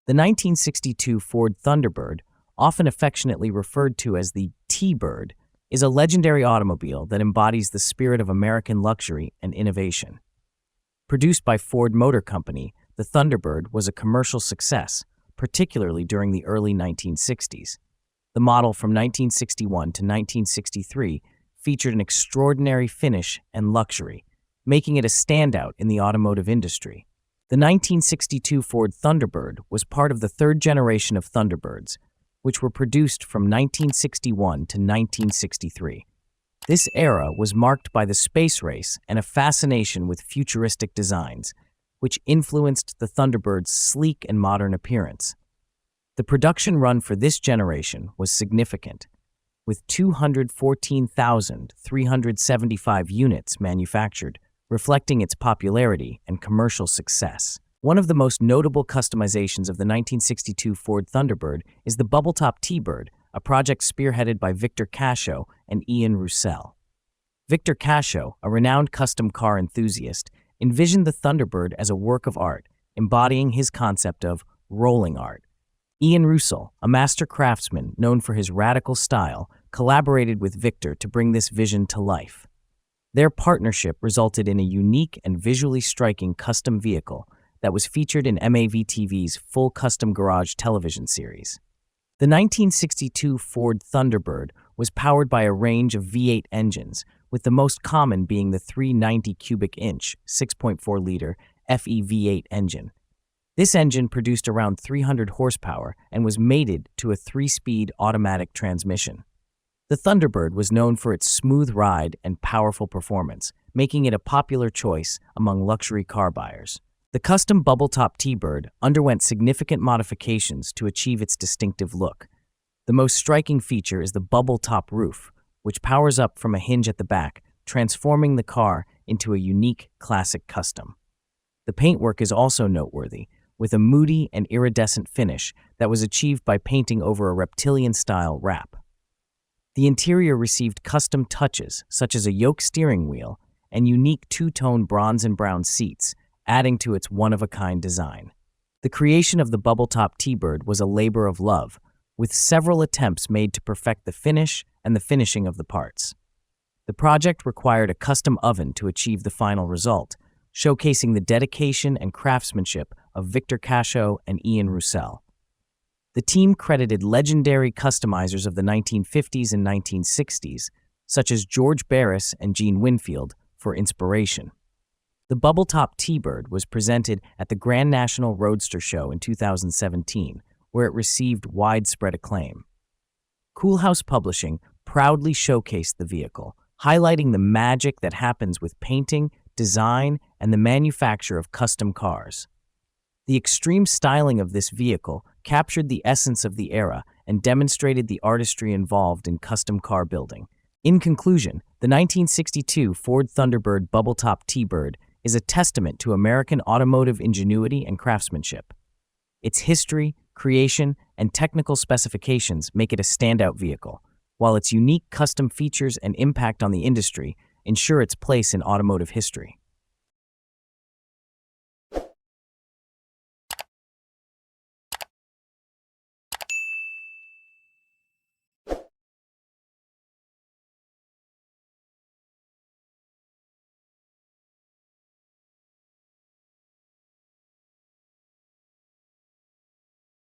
The 1962 Ford Thunderbird, often affectionately referred to as the T-Bird, is a legendary automobile that embodies the spirit of American luxury and innovation. Produced by Ford Motor Company, the Thunderbird was a commercial success, particularly during the early 1960s. The model from 1961 to 1963 featured an extraordinary finish and luxury, making it a standout in the automotive industry. The 1962 Ford Thunderbird was part of the third generation of Thunderbirds, which were produced from 1961 to 1963. This era was marked by the space race and a fascination with futuristic designs, which influenced the Thunderbird's sleek and modern appearance. The production run for this generation was significant, with 214,375 units manufactured, reflecting its popularity and commercial success. One of the most notable customizations of the 1962 Ford Thunderbird is the BubbleTop T-Bird, a project spearheaded by Victor Cascio and Ian Roussel. Victor Cascio, a renowned custom car enthusiast, envisioned the Thunderbird as a work of art, embodying his concept of rolling art. Ian Roussel, a master craftsman known for his radical style, collaborated with Victor to bring this vision to life. Their partnership resulted in a unique and visually striking custom vehicle that was featured in MAV-TV's full custom garage television series. The 1962 Ford Thunderbird was powered by a range of V8 engines, with the most common being the 390 cubic inch 6.4-liter FE-V8 engine. This engine produced around 300 horsepower and was mated to a 3-speed automatic transmission. The Thunderbird was known for its smooth ride and powerful performance, making it a popular choice among luxury car buyers. The custom BubbleTop T-Bird underwent significant modifications to achieve its distinctive look. The most striking feature is the bubble-top roof, which powers up from a hinge at the back, transforming the car into a unique classic custom. The paintwork is also noteworthy, with a moody and iridescent finish that was achieved by painting over a reptilian-style wrap. The interior received custom touches, such as a yoke steering wheel and unique two-tone bronze and brown seats, adding to its one-of-a-kind design. The creation of the BubbleTop T-Bird was a labor of love, with several attempts made to perfect the finish and the finishing of the parts. The project required a custom oven to achieve the final result, showcasing the dedication and craftsmanship of Victor Cascio and Ian Roussel. The team credited legendary customizers of the 1950s and 1960s, such as George Barris and Gene Winfield, for inspiration. The BubbleTop T-Bird was presented at the Grand National Roadster Show in 2017, where it received widespread acclaim. Coolhouse Publishing proudly showcased the vehicle, highlighting the magic that happens with painting, design, and the manufacture of custom cars. The extreme styling of this vehicle captured the essence of the era and demonstrated the artistry involved in custom car building. In conclusion, the 1962 Ford Thunderbird BubbleTop T-Bird is a testament to American automotive ingenuity and craftsmanship. Its history, creation, and technical specifications make it a standout vehicle, while its unique custom features and impact on the industry ensure its place in automotive history.